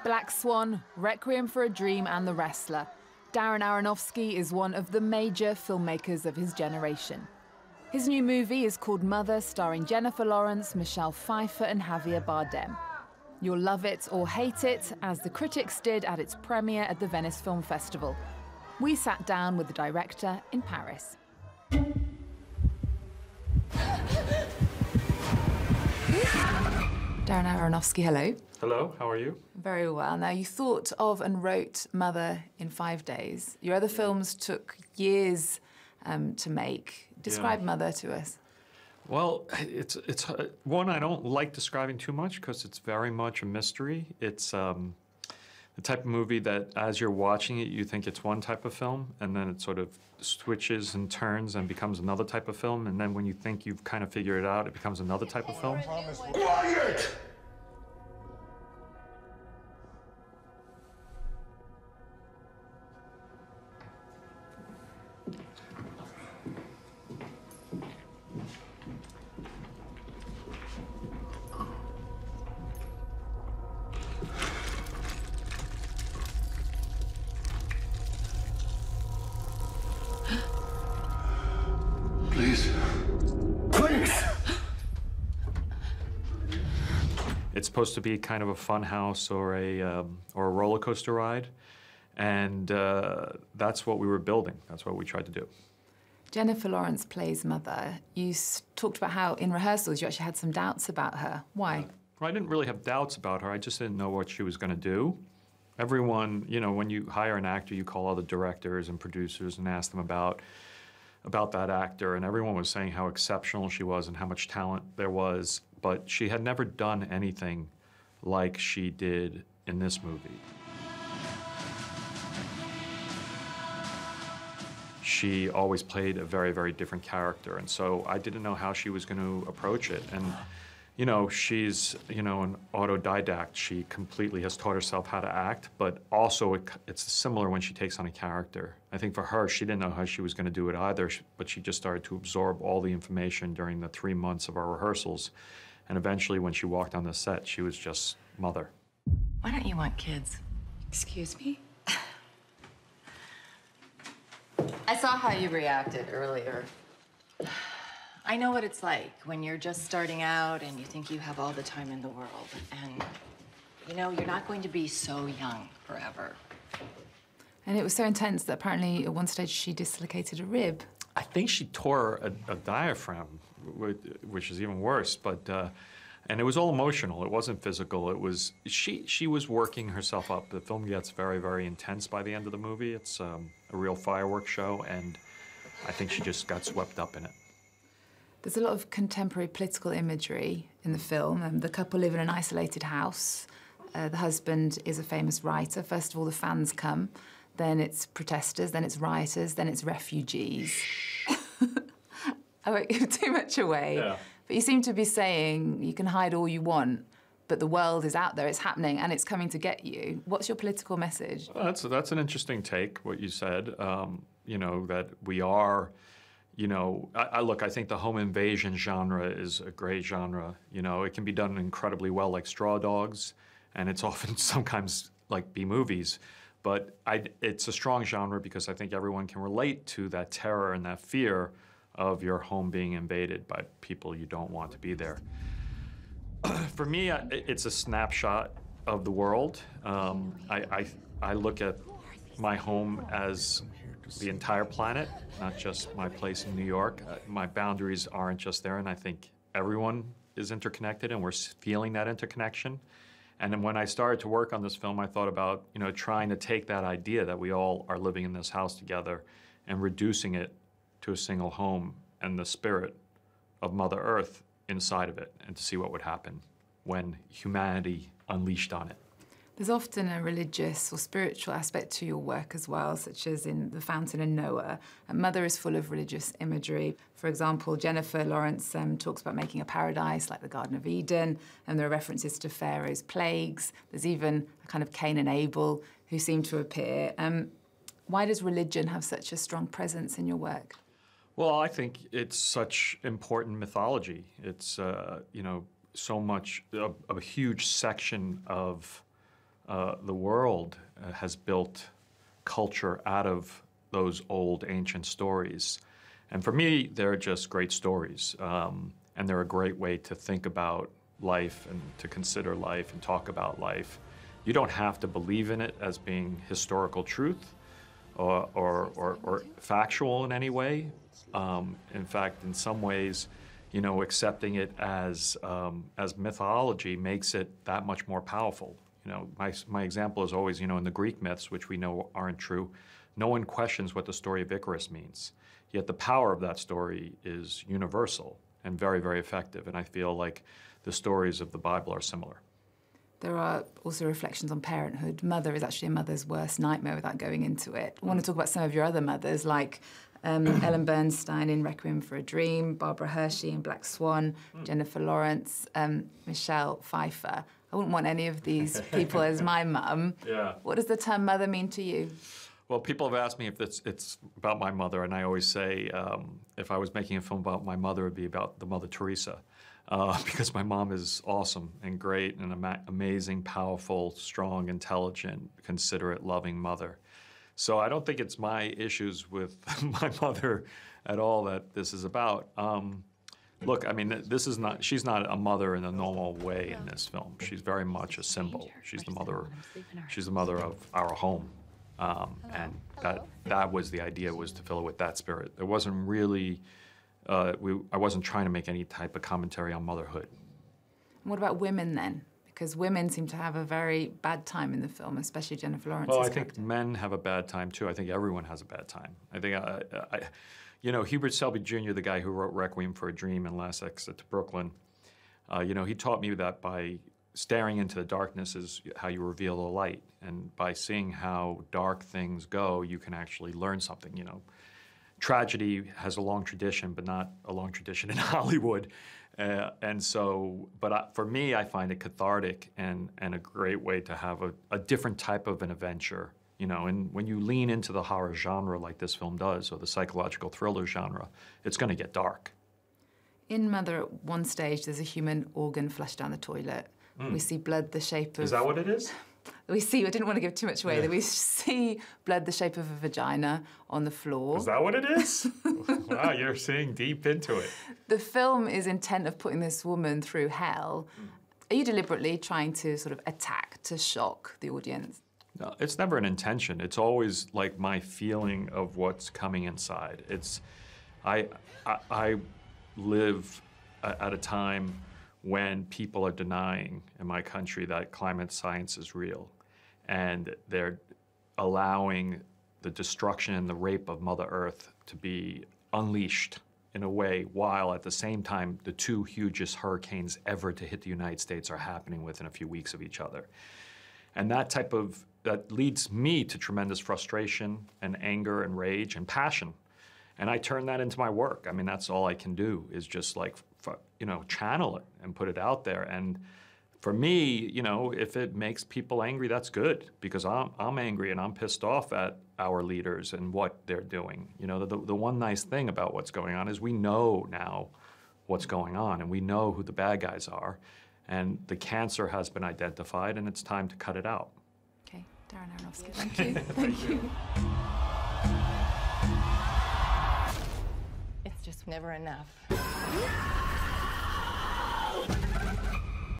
Black Swan, Requiem for a Dream and The Wrestler. Darren Aronofsky is one of the major filmmakers of his generation. His new movie is called Mother, starring Jennifer Lawrence, Michelle Pfeiffer and Javier Bardem. You'll love it or hate it, as the critics did at its premiere at the Venice Film Festival. We sat down with the director in Paris. Darren Aronofsky, hello. Hello, how are you? Very well. Now, you thought of and wrote Mother in 5 days. Your other films took years to make. Describe Mother to us. Well, it's one I don't like describing too much because it's very much a mystery. It's the type of movie that as you're watching it, you think it's one type of film, and then it sort of switches and turns and becomes another type of film, and then when you think you've kind of figured it out, it becomes another type of film. Quiet! Please. Please! It's supposed to be kind of a fun house or a roller coaster ride, and that's what we were building. That's what we tried to do. Jennifer Lawrence plays Mother. You talked about how in rehearsals you actually had some doubts about her. Why? Well, I didn't really have doubts about her. I just didn't know what she was going to do. Everyone, you know, when you hire an actor, you call all the directors and producers and ask them about that actor, and everyone was saying how exceptional she was and how much talent there was, but she had never done anything like she did in this movie. She always played a very, very different character, and so I didn't know how she was going to approach it. And you know, she's, you know, an autodidact. She completely has taught herself how to act, but also it's similar when she takes on a character. I think for her, she didn't know how she was going to do it either, but she just started to absorb all the information during the 3 months of our rehearsals. And eventually, when she walked on the set, she was just Mother. Why don't you want kids? Excuse me? I saw how you reacted earlier. I know what it's like when you're just starting out and you think you have all the time in the world. And, you know, you're not going to be so young forever. And it was so intense that apparently at one stage she dislocated a rib. I think she tore a diaphragm, which is even worse. But and it was all emotional. It wasn't physical. It was she was working herself up. The film gets very, very intense by the end of the movie. It's a real fireworks show, and I think she just got swept up in it. There's a lot of contemporary political imagery in the film. The couple live in an isolated house. The husband is a famous writer. First of all, the fans come. Then it's protesters. Then it's rioters. Then it's refugees. I won't give too much away. Yeah. But you seem to be saying you can hide all you want, but the world is out there, it's happening, and it's coming to get you. What's your political message? Well, that's an interesting take, what you said. You know, that we are... You know, look, I think the home invasion genre is a great genre. You know, it can be done incredibly well, like Straw Dogs, and it's often sometimes like B-movies. But it's a strong genre because I think everyone can relate to that terror and that fear of your home being invaded by people you don't want to be there. For me, it's a snapshot of the world. I look at my home as the entire planet, not just my place in New York. My boundaries aren't just there, and I think everyone is interconnected, and we're feeling that interconnection. And then when I started to work on this film, I thought about, you know, trying to take that idea that we all are living in this house together and reducing it to a single home and the spirit of Mother Earth inside of it, and to see what would happen when humanity unleashed on it. There's often a religious or spiritual aspect to your work as well, such as in The Fountain and Noah. And Mother is full of religious imagery. For example, Jennifer Lawrence talks about making a paradise like the Garden of Eden, and there are references to Pharaoh's plagues. There's even a kind of Cain and Abel who seem to appear. Why does religion have such a strong presence in your work? Well, I think it's such important mythology. It's, you know, so much, a huge section of the world has built culture out of those old ancient stories. And for me, they're just great stories. And they're a great way to think about life and to consider life and talk about life. You don't have to believe in it as being historical truth or factual in any way. In fact, in some ways, you know, accepting it as mythology makes it that much more powerful. You know, my example is always, you know, in the Greek myths, which we know aren't true, no one questions what the story of Icarus means. Yet the power of that story is universal and very, very effective. And I feel like the stories of the Bible are similar. There are also reflections on parenthood. Mother is actually a mother's worst nightmare without going into it. I want to talk about some of your other mothers, like Ellen Bernstein in Requiem for a Dream, Barbara Hershey in Black Swan, Jennifer Lawrence, Michelle Pfeiffer. I wouldn't want any of these people as my mum. Yeah. What does the term mother mean to you? Well, people have asked me if it's about my mother, and I always say if I was making a film about my mother, it would be about the Mother Teresa, because my mom is awesome and great and an amazing, powerful, strong, intelligent, considerate, loving mother. So I don't think it's my issues with my mother at all that this is about. Look, I mean, she's not a mother in a normal way in this film. She's very much a symbol. She's the mother of our home. And that was the idea, was to fill it with that spirit. There wasn't really, I wasn't trying to make any type of commentary on motherhood. And what about women then? Because women seem to have a very bad time in the film, especially Jennifer Lawrence's Well, I character. think men have a bad time too. I think everyone has a bad time. I think, you know, Hubert Selby Jr., the guy who wrote Requiem for a Dream and Last Exit to Brooklyn, you know, he taught me that by staring into the darkness is how you reveal the light. And by seeing how dark things go, you can actually learn something, you know. Tragedy has a long tradition, but not a long tradition in Hollywood. And so, but for me, I find it cathartic and a great way to have a different type of an adventure, you know. And when you lean into the horror genre like this film does, or the psychological thriller genre, it's going to get dark. In Mother, at one stage, there's a human organ flushed down the toilet. We see blood the shape of... Is that what it is? We see, I didn't want to give too much away, that we see blood the shape of a vagina on the floor. Is that what it is? Wow, you're seeing deep into it. The film is intent of putting this woman through hell. Are you deliberately trying to sort of attack, to shock the audience? No, it's never an intention. It's always like my feeling of what's coming inside. It's, I live at a time when people are denying in my country that climate science is real, and they're allowing the destruction and the rape of Mother Earth to be unleashed in a way, while at the same time the two hugest hurricanes ever to hit the United States are happening within a few weeks of each other. And that leads me to tremendous frustration and anger and rage and passion. And I turn that into my work. I mean, that's all I can do, is just like, you know, channel it and put it out there. And for me, you know, if it makes people angry, that's good, because I'm angry and I'm pissed off at our leaders and what they're doing. You know, the one nice thing about what's going on is we know now what's going on, and we know who the bad guys are, and the cancer has been identified, and it's time to cut it out. Okay, Darren Aronofsky, thank you. Thank you. It's just never enough.